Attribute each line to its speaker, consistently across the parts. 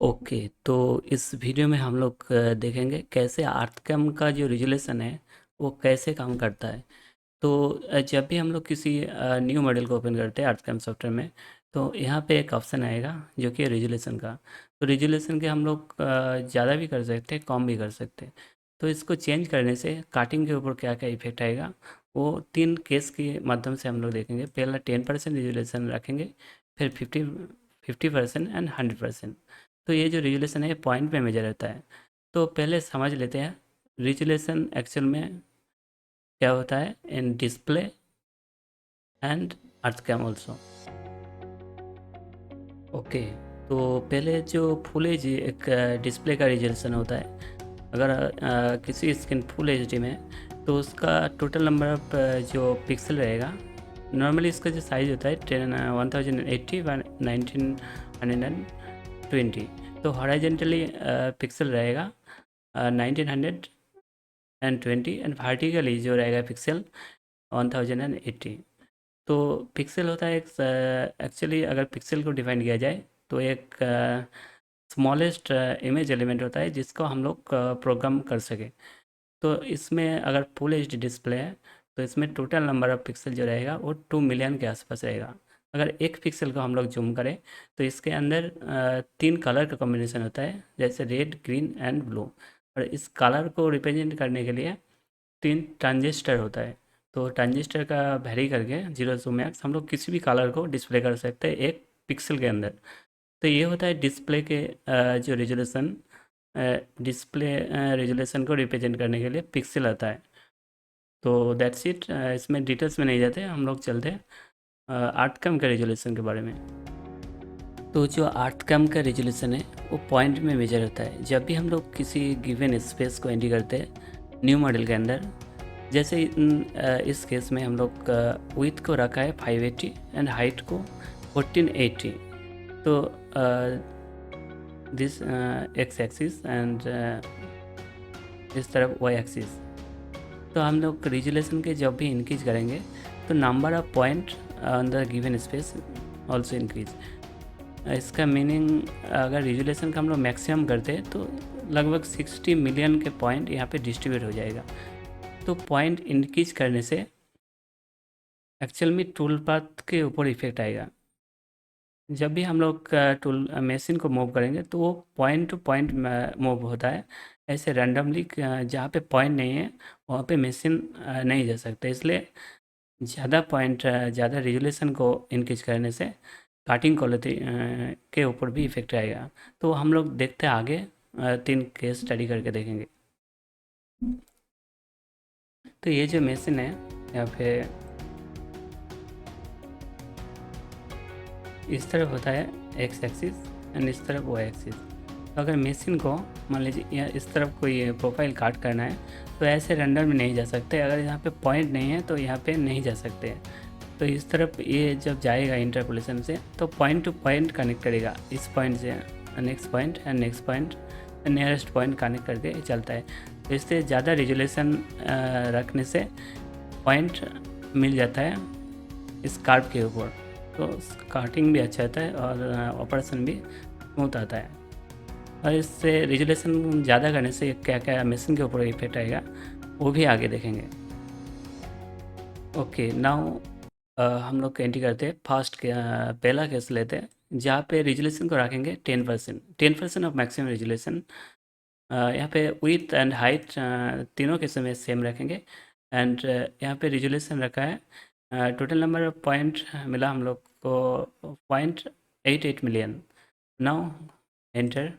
Speaker 1: Okay, तो इस video में हम लोग देखेंगे कैसे आर्थकम का जो रिजोल्यूशन है वो कैसे काम करता है। तो जब भी हम लोग किसी न्यू मॉडल को ओपन करते हैं आर्थकम सॉफ्टवेयर में, तो यहाँ पे एक ऑप्शन आएगा जो कि रिजोल्यूशन का। तो रिजोल्यूशन के हम लोग ज़्यादा भी कर सकते हैं, कम भी कर सकते हैं। तो इसको चेंज करने से काटिंग के ऊपर क्या क्या इफेक्ट आएगा, वो 3 केस के माध्यम से हम लोग देखेंगे। पहला 10% रिजोल्यूशन रखेंगे, फिर 50% एंड 100%। तो ये जो रिजोल्यूशन है ये पॉइंट में मेजर होता है। तो पहले समझ लेते हैं रिजोल्यूशन एक्चुअल में क्या होता है in display and ArtCAM also. Okay, तो पहले जो फुल एच एक डिस्प्ले का रिजोल्यूशन होता है। अगर किसी स्क्रीन फुल एच डी में, तो उसका टोटल नंबर ऑफ जो पिक्सल रहेगा, नॉर्मली इसका जो साइज़ होता है 1080 व 1920। तो हॉराइजेंटली पिक्सल रहेगा 1920 एंड वर्टिकली जो रहेगा पिक्सल 1080। तो पिक्सल होता है एक, एक्चुअली अगर पिक्सल को डिफाइन किया जाए तो एक स्मॉलेस्ट इमेज एलिमेंट होता है जिसको हम लोग प्रोग्राम कर सके। तो इसमें अगर फुल एच डी डिस्प्ले है तो इसमें टोटल नंबर ऑफ पिक्सल जो रहेगा वो 2 मिलियन के आसपास रहेगा। अगर एक पिक्सल को हम लोग जूम करें तो इसके अंदर 3 कलर का कॉम्बिनेशन होता है, जैसे रेड, ग्रीन एंड ब्लू। और इस कलर को रिप्रेजेंट करने के लिए 3 ट्रांजिस्टर होता है। तो ट्रांजिस्टर का वैरी करके 0 टू मैक्स हम लोग किसी भी कलर को डिस्प्ले कर सकते हैं एक पिक्सल के अंदर। तो ये होता है डिस्प्ले के जो रेजोल्यूशन, डिस्प्ले रेजोल्यूशन को रिप्रेजेंट करने के लिए पिक्सल आता है। तो दैट्स इट, इसमें डिटेल्स में नहीं जाते, हम लोग चलते हैं आर्टकम के रेजोल्यूशन के बारे में। तो जो आर्टकम का रेजोल्यूशन है वो पॉइंट में मेजर होता है। जब भी हम लोग किसी गिवन स्पेस को एंट्री करते हैं न्यू मॉडल के अंदर, जैसे इस केस में हम लोग विथ को रखा है 580 एंड हाइट को 1480। तो दिस एक्स एक्सिस एंड इस तरफ वाई एक्सिस। तो हम लोग रिजोल्यूशन के जब भी इंक्रीज करेंगे तो number of point on the given space also increase. इसका मीनिंग, अगर रिजोल्यूशन का हम लोग मैक्सिमम करते हैं तो लगभग 60 मिलियन के पॉइंट यहाँ पे डिस्ट्रीब्यूट हो जाएगा। तो पॉइंट इंक्रीज करने से एक्चुअल में टूल पाथ के ऊपर इफेक्ट आएगा। जब भी हम लोग टूल मशीन को मूव करेंगे तो वो पॉइंट टू पॉइंट मूव होता है। ऐसे रैंडमली जहाँ पे पॉइंट नहीं है वहाँ पे मशीन नहीं जा सकता। इसलिए ज़्यादा पॉइंट, ज़्यादा रिजोल्यूशन को इंक्रीज करने से काटिंग क्वालिटी के ऊपर भी इफेक्ट आएगा। तो हम लोग देखते हैं आगे 3 केस स्टडी करके देखेंगे। तो ये जो मशीन है यहाँ पे इस तरफ होता है एक्स एक्सिस एंड इस तरफ वाई एक्सिस। तो अगर मशीन को मान लीजिए इस तरफ कोई प्रोफाइल काट करना है तो ऐसे रेंडर में नहीं जा सकते। अगर यहाँ पे पॉइंट नहीं है तो यहाँ पे नहीं जा सकते। तो इस तरफ ये जब जाएगा इंटरपोलेशन से तो पॉइंट टू पॉइंट कनेक्ट करेगा, इस पॉइंट से next point and next point nearest point connect करके चलता है। तो इससे ज़्यादा रिजोल्यूशन रखने से पॉइंट मिल जाता है इस कार्व के ऊपर। तो काटिंग भी अच्छा आता है और ऑपरेशन भी स्मूथ आता है। और इससे रिजोल्यूशन ज़्यादा करने से क्या क्या मशीन के ऊपर इफेक्ट आएगा वो भी आगे देखेंगे। ओके, नाउ हम लोग एंट्री करते हैं फर्स्ट के पहला केस लेते हैं जहाँ पे रिजोल्यूशन को रखेंगे 10% ऑफ मैक्सिमम रिजोल्यूशन। यहाँ पे विथ एंड हाइट तीनों केस में सेम रखेंगे। एंड यहाँ पे रिजोल्यूशन रखा है, टोटल नंबर ऑफ पॉइंट मिला हम लोग को 0.88 million. Now enter.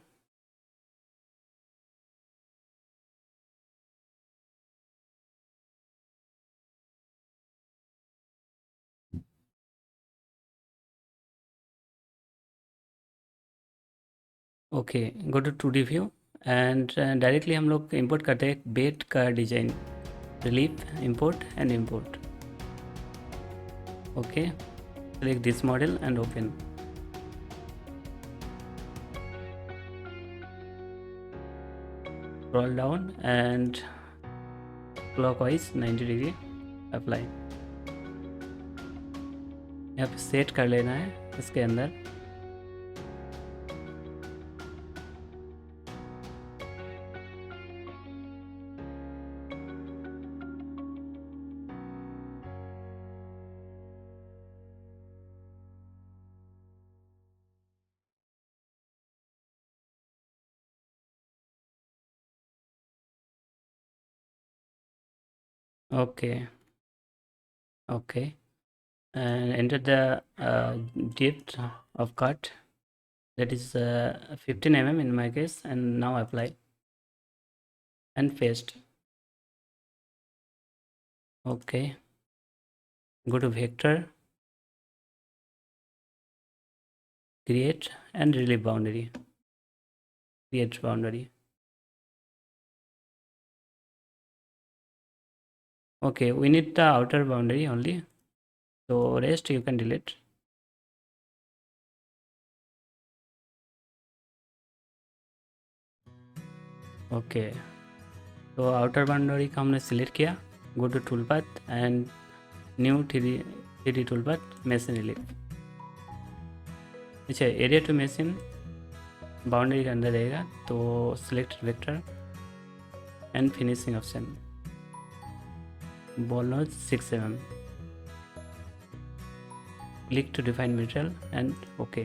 Speaker 1: Okay, go to 2D view and directly हम लोग इंपोर्ट करते हैं बेट का design, relief import and import. Okay, select this model and open. Scroll down and clockwise 90 degree apply. यहाँ पे सेट कर लेना है इसके अंदर। Okay, okay. And enter the depth of cut, that is 15 mm in my case, and now apply and paste. Okay, go to vector, create and relief boundary. Create boundary. Okay, we need the outer boundary only, so rest you can delete. Okay, तो outer boundary का हमने select किया. Go to tool path and new three D tool path, machine relief. अच्छा, area to machine boundary के अंदर रहेगा, तो select vector and finishing option, ball nose 6 mm. Click to define material and OK.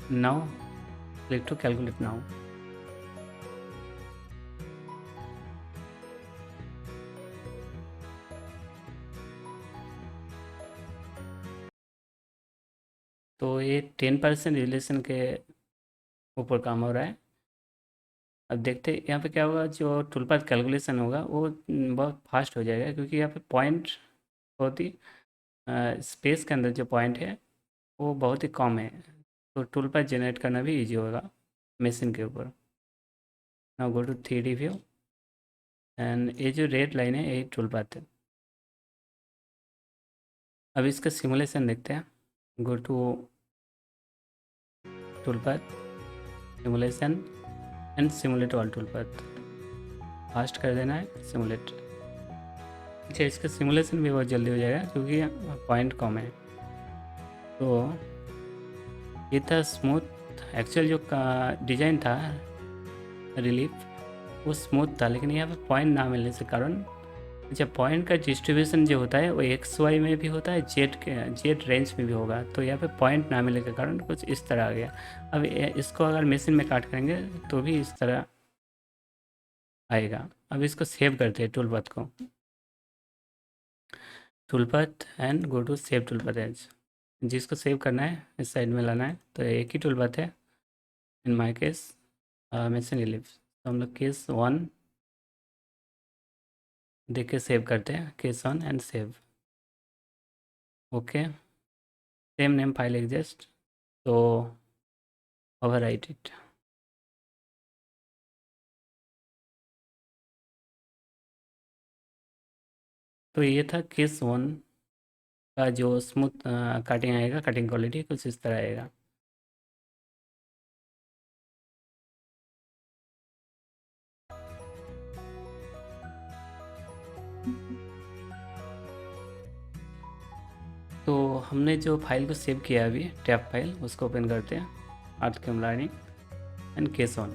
Speaker 1: Now click to calculate now. तो ये 10% relation के ऊपर काम हो रहा है. अब देखते हैं यहाँ पे क्या होगा. जो टूल पाथ कैलकुलेशन होगा वो बहुत फास्ट हो जाएगा, क्योंकि यहाँ पे पॉइंट बहुत ही स्पेस के अंदर जो पॉइंट है वो बहुत ही कम है, तो टूल पाथ जनरेट करना भी इजी होगा मशीन के ऊपर. Now go to 3D view and ये जो रेड लाइन है यही टूल पाथ है. अब इसका सिमुलेशन देखते हैं. Go to tool path, simulation and simulate all tool path. Fast कर देना है सिमुलेट. अच्छा, इसका सिमुलेशन भी बहुत जल्दी हो जाएगा क्योंकि पॉइंट कम है. तो ये था स्मूथ. एक्चुअल जो डिज़ाइन था रिलीफ वो स्मूथ था, लेकिन यहाँ पे पॉइंट ना मिलने से कारण. अच्छा, पॉइंट का डिस्ट्रीब्यूशन जो होता है वो XY में भी होता है, जेड रेंज में भी होगा. तो यहाँ पे पॉइंट ना मिलने के कारण कुछ इस तरह आ गया. अब इसको अगर मशीन में काट करेंगे तो भी इस तरह आएगा. अब इसको सेव करते हैं टूल पाथ को. Tool path and go to save tool path as. जिसको सेव करना है इस साइड में लाना है, तो एक ही टूल पाथ है इन माई केस मशीन रिलीफ. तो हम लोग केस 1 देख के सेव करते हैं. Case 1 and save. Okay, same name file exist, तो overwrite it. तो ये था केस 1 का जो स्मूथ कटिंग आएगा. कटिंग क्वालिटी कुछ इस तरह आएगा. तो हमने जो फाइल को सेव किया अभी, टैप फाइल, उसको ओपन करते हैं. आर्ट कैमलानी एंड केस 1.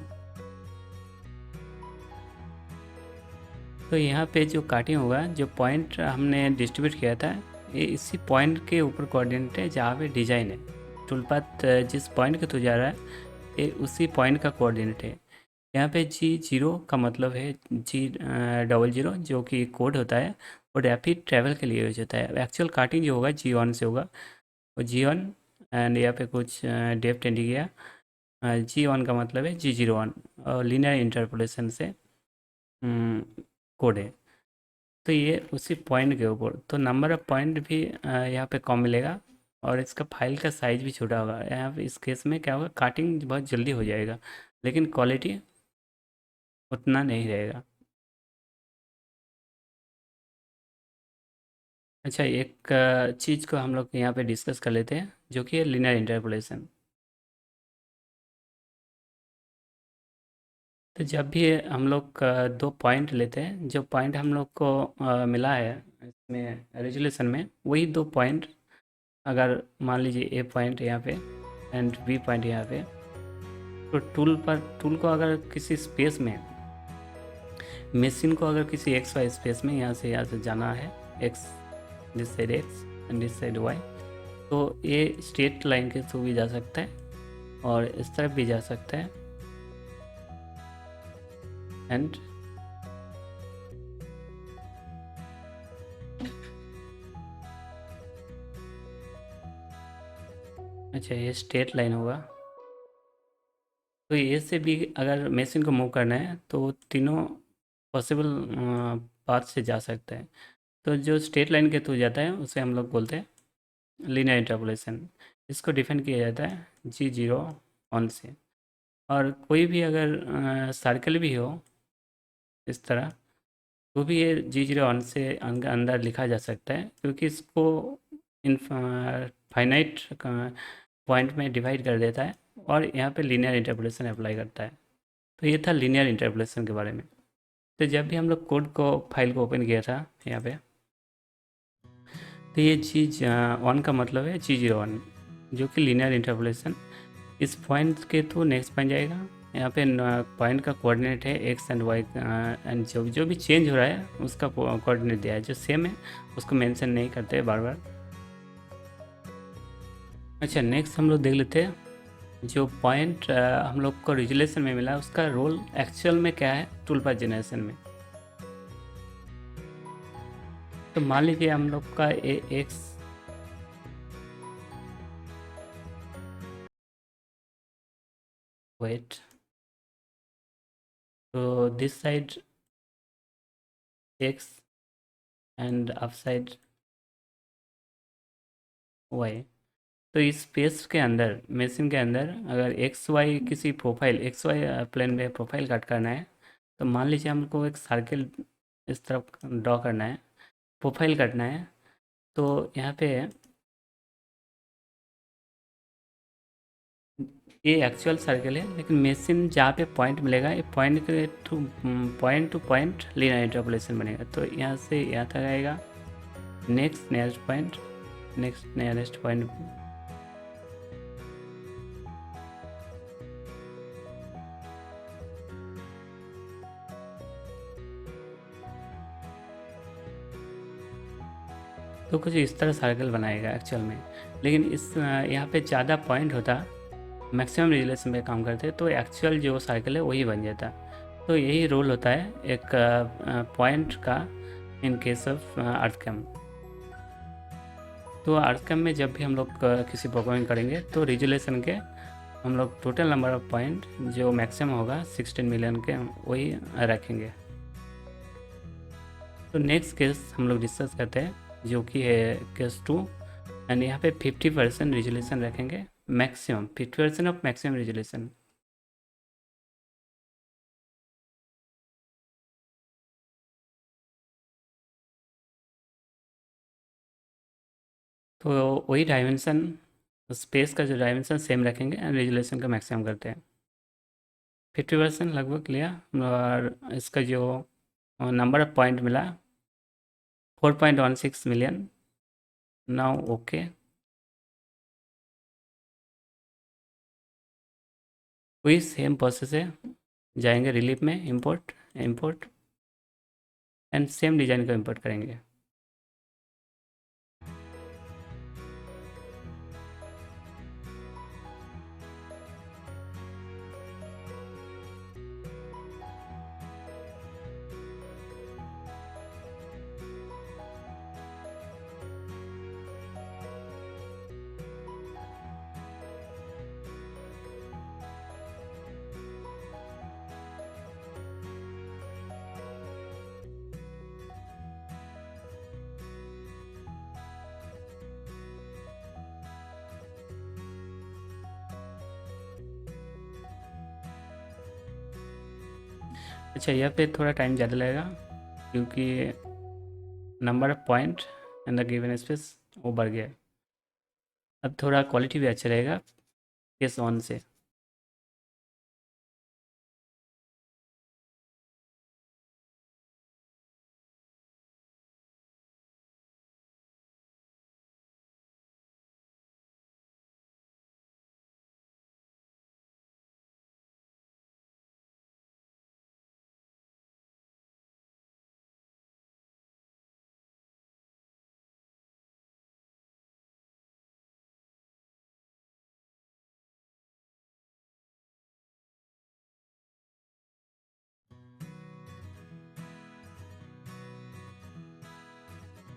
Speaker 1: तो यहाँ पे जो काटिंग होगा, जो पॉइंट हमने डिस्ट्रीब्यूट किया था, ये इसी पॉइंट के ऊपर कोऑर्डिनेट है जहाँ पे डिजाइन है. टूल पाथ जिस पॉइंट के थ्रू जा रहा है ये उसी पॉइंट का कोऑर्डिनेट है. यहाँ पे G0 का मतलब है G00, जो कि कोड होता है और रैपिड ट्रैवल के लिए यूज होता है. एक्चुअल काटिंग जो होगा G1 से होगा, वो G1 एंड यहाँ पे कुछ डेप्थ इंडिया. G1 का मतलब है G01 और लीनियर इंटरपोलेशन से कोड है. तो ये उसी पॉइंट के ऊपर, तो नंबर ऑफ पॉइंट भी यहाँ पे कम मिलेगा और इसका फाइल का साइज भी छोटा होगा. यहाँ पे इस केस में क्या होगा, काटिंग बहुत जल्दी हो जाएगा लेकिन क्वालिटी उतना नहीं रहेगा. अच्छा, एक चीज़ को हम लोग यहाँ पे डिस्कस कर लेते हैं, जो कि है लीनियर इंटरपोलेशन. तो जब भी हम लोग दो पॉइंट लेते हैं, जो पॉइंट हम लोग को मिला है इसमें रेजोल्यूशन में, वही दो पॉइंट अगर मान लीजिए ए पॉइंट यहाँ पे एंड बी पॉइंट यहाँ पे, तो टूल को अगर किसी स्पेस में, मशीन को अगर किसी XY स्पेस में यहाँ से जाना है, X this side X and this side Y, तो ये स्ट्रेट लाइन के थ्रू भी जा सकता है और इस तरफ भी जा सकता है. एंड अच्छा, ये स्ट्रेट लाइन होगा। तो ए से बी अगर मशीन को मूव करना है तो तीनों पॉसिबल पाथ से जा सकते हैं। तो जो स्ट्रेट लाइन के थ्रू जाता है उसे हम लोग बोलते हैं लीनियर इंटरपोलेशन। इसको डिफाइन किया जाता है G0 से। और कोई भी अगर सर्कल भी हो इस तरह, तो भी ये G0 से अंदर लिखा जा सकता है, क्योंकि इसको इन फाइनाइट पॉइंट में डिवाइड कर देता है और यहाँ पे लीनियर इंटरपोलेशन अप्लाई करता है। तो ये था लीनियर इंटरपोलेशन के बारे में। तो जब भी हम लोग कोड को फाइल को ओपन किया था यहाँ पे, तो ये G1 का मतलब है G01, जो कि लीनियर इंटरपोलेशन। इस पॉइंट के थ्रू नेक्स्ट पॉइंट जाएगा। यहाँ पे पॉइंट का कोऑर्डिनेट है एक्स एंड वाई, एंड जो जो भी चेंज हो रहा है उसका कोऑर्डिनेट दिया है, जो सेम है उसको मेंशन नहीं करते बार बार। अच्छा, नेक्स्ट हम लोग देख लेते हैं जो पॉइंट हम लोग को रिजोल्यूशन में मिला उसका रोल एक्चुअल में क्या है टूल पाथ जनरेशन में। तो मान लीजिए हम लोग का एक्स वेट, तो this side X and up side Y. तो इस स्पेस के अंदर मशीन के अंदर अगर एक्स वाई किसी प्रोफाइल एक्स वाई प्लेन में प्रोफाइल कट करना है, तो मान लीजिए हमको एक सर्किल इस तरफ ड्रॉ करना है, प्रोफाइल कटना है। तो यहाँ पे ये एक्चुअल सर्किल है, लेकिन मशीन जहाँ पे पॉइंट मिलेगा ये पॉइंट के through point two point linear interpolation बनेगा। तो यहाँ से यहाँ तक आएगा, next nearest point, next nearest point. तो कुछ इस तरह सर्कल बनाएगा एक्चुअल में। लेकिन इस यहाँ पे ज़्यादा पॉइंट होता, मैक्सिमम रिजोल्यूशन पे काम करते, तो एक्चुअल जो सर्कल है वही बन जाता। तो यही रोल होता है एक पॉइंट का इन केस ऑफ अर्थक्वेम। तो अर्थक्वेम में जब भी हम लोग किसी प्रोग्रामिंग करेंगे तो रिजोल्यूशन के हम लोग टोटल नंबर ऑफ पॉइंट जो मैक्सिमम होगा 16 मिलियन के वही रखेंगे। तो नेक्स्ट केस हम लोग डिस्कस करते हैं जो कि है केस 2। एंड यहाँ पे 50% रिजोल्यूशन रखेंगे, मैक्सिमम 50% ऑफ मैक्सिमम रिजोल्यूशन। तो वही डायमेंशन, स्पेस का जो डायमेंशन सेम रखेंगे एंड रिजोल्यूशन का मैक्सिमम करते हैं। 50% लगभग लिया, और इसका जो नंबर ऑफ पॉइंट मिला 4.16 मिलियन। Now okay. वही सेम प्रोसेस है, जाएंगे रिलीफ में, import import and same design को इंपोर्ट करेंगे। अच्छा, यहाँ पे थोड़ा टाइम ज़्यादा लगेगा क्योंकि number of point in the given space वो बढ़ गया। अब थोड़ा क्वालिटी भी अच्छा रहेगा केस 1 से।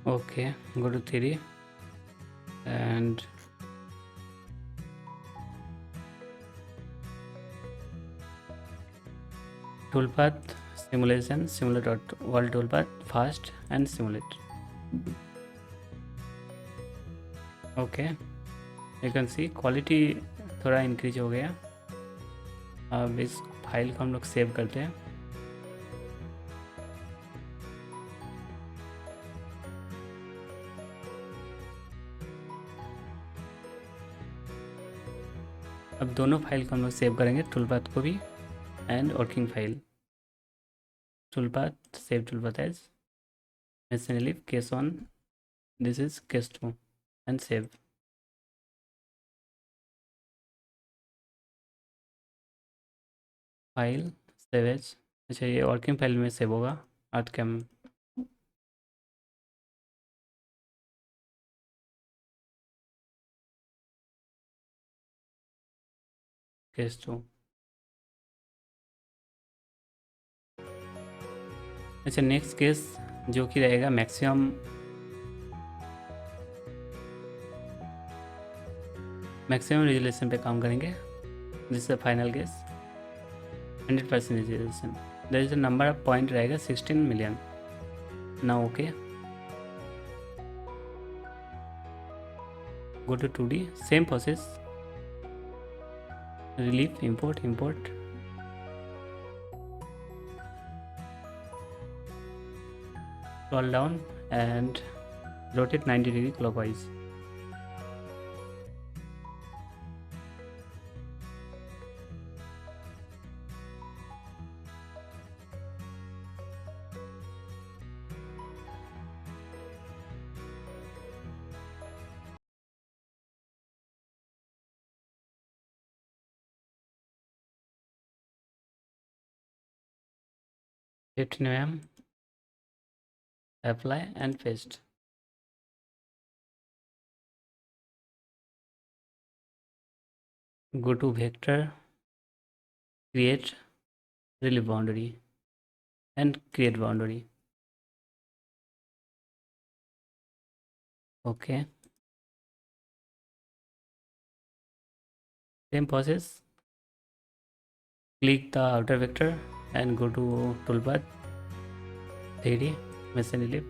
Speaker 1: Okay, go to 3D and toolpath simulation, simulate wall toolpath fast and simulate. Okay, you can see quality थोड़ा इंक्रीज हो गया। अब इस फाइल को हम लोग सेव करते हैं। अब दोनों फाइल को हम लोग सेव करेंगे, टूलपाथ को भी and working file. Toolpath save toolpath as मेसिनली case 1, this is case 2 and save. File save as, अच्छा ये वर्किंग फाइल में सेव होगा आर्ट कैम। केस 2, अच्छा नेक्स्ट केस जो कि रहेगा मैक्सिमम रेजोल्यूशन पे काम करेंगे। This is final case 100% resolution. There is a number of point रहेगा 16 million. Now okay, go to 2D, same process, relief, import, scroll down and rotate 90 degree clockwise. Hit name, apply and paste. Go to vector, create relief boundary and create boundary. Okay, same process, click the outer vector and go to toolpath 3D mesh relief.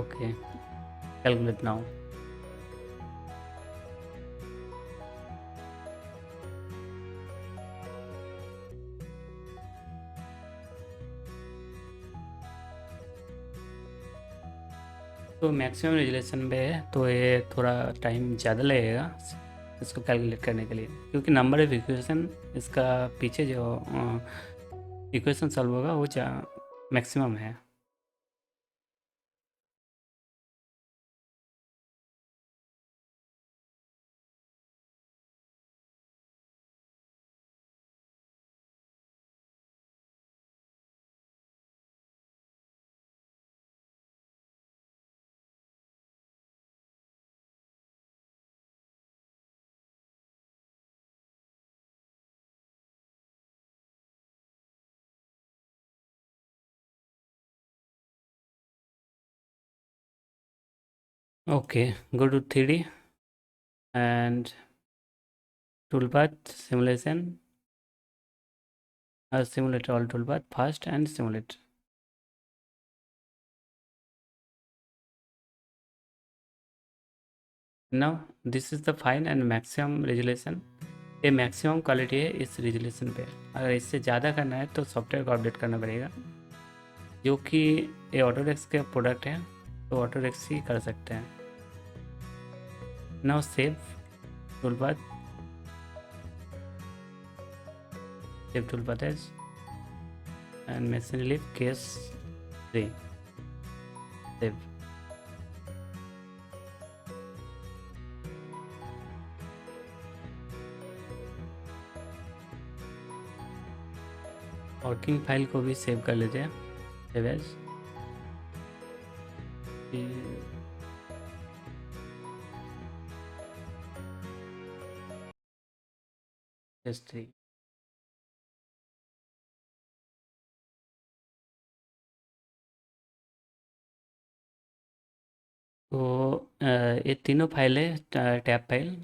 Speaker 1: Okay, calculate now. तो maximum resolution पे है तो ये थोड़ा time ज़्यादा लगेगा इसको calculate करने के लिए, क्योंकि नंबर ऑफ इक्वेशन इसका पीछे जो इक्वेशन सॉल्व होगा वो मैक्सिमम है। Okay, go to 3D and toolpath simulation, simulate all toolpath fast and simulate. Now this is the fine and maximum resolution. ये मैक्सिमम क्वालिटी है इस रेजोल्यूशन पे। अगर इससे ज़्यादा करना है तो सॉफ्टवेयर को अपडेट करना पड़ेगा, जो कि ये ऑटोडेस्क के प्रोडक्ट हैं तो ऑटोडेस्क ही कर सकते हैं। Now save toolpath, save toolpath as and machine relief case 3, save. Working file को भी सेव कर लेते हैं, सेव एज। केस 3। तो ये तीनों फाइल है टैब फाइल।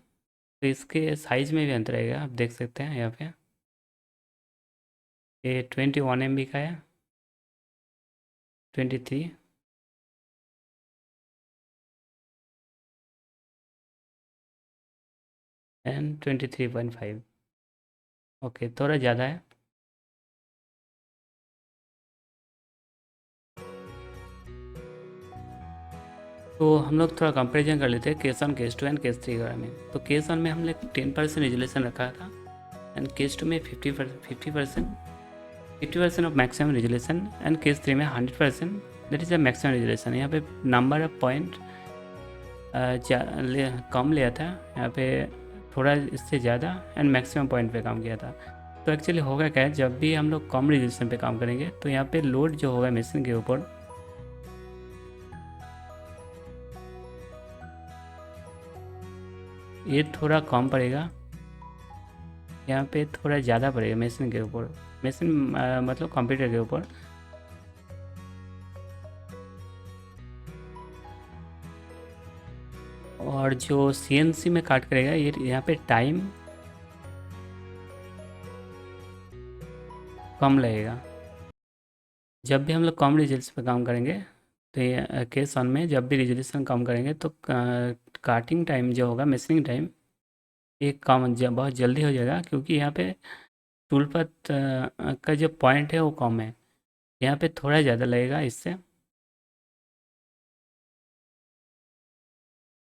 Speaker 1: तो इसके साइज़ में भी अंतर रहेगा, आप देख सकते हैं यहाँ पे। ये 21 MB का है, 23 एंड 23.5। ओके, थोड़ा ज़्यादा है। तो हम लोग थोड़ा कंपेरिजन कर लेते हैं केस 1, केस 2 एंड केस 3 के बारे में। तो केस 1 में हमने 10% रेजोल्यूशन रखा था एंड केस 2 में 50% of maximum resolution and case 3 में 100%, that is the maximum resolution. यहाँ पे नंबर ऑफ पॉइंट कम लिया था, यहाँ पे थोड़ा इससे ज़्यादा एंड मैक्सिमम पॉइंट पे काम किया था। तो एक्चुअली होगा क्या है, जब भी हम लोग कम रेजोल्यूशन पे काम करेंगे तो यहाँ पे लोड जो होगा मशीन के ऊपर ये थोड़ा कम पड़ेगा, यहाँ पे थोड़ा ज़्यादा पड़ेगा मशीन के ऊपर, मशीन मतलब कंप्यूटर के ऊपर। और जो CNC में काट करेगा ये यहाँ पे टाइम कम लगेगा। जब भी हम लोग कम रेजोल्यूशन पे काम करेंगे तो ये केस 1 में जब भी रेजोल्यूशन कम करेंगे तो काटिंग टाइम जो होगा, मशीनिंग टाइम, ये कम बहुत जल्दी हो जाएगा, क्योंकि यहाँ पे टूल पर का जो पॉइंट है वो कम है, यहाँ पे थोड़ा ज़्यादा लगेगा इससे।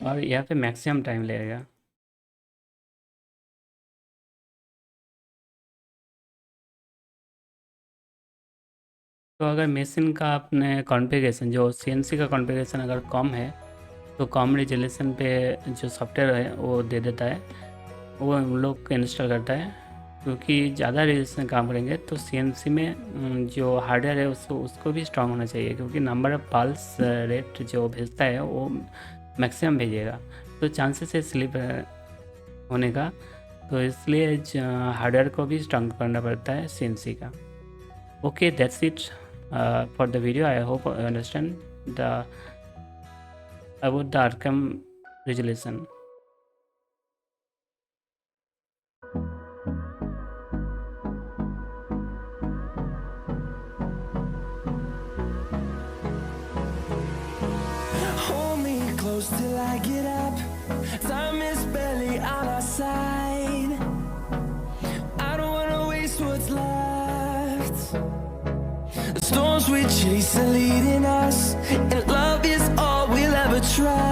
Speaker 1: और यहाँ पे मैक्सिमम टाइम लगेगा। तो अगर मशीन का अपने कॉन्फ़िगरेशन जो CNC का कॉन्फ़िगरेशन अगर कम है तो कम रेजोल्यूशन पे जो सॉफ्टवेयर है वो दे देता है, वो हम लोग को इंस्टॉल करता है। क्योंकि ज़्यादा रेजोल्यूशन काम करेंगे तो CNC में जो हार्डवेयर है उसको भी स्ट्रांग होना चाहिए, क्योंकि नंबर ऑफ पल्स रेट जो भेजता है वो मैक्सिमम भेजेगा, तो चांसेस है स्लिप होने का। तो इसलिए हार्डवेयर को भी स्ट्रांग करना पड़ता है CNC का। Okay, that's it for the video. I hope you understand about the outcome resolution.
Speaker 2: Hold me close till I get up. Time is barely on our side. I don't wanna waste what's left. The storms we chase are leading us, and love is all we'll ever try.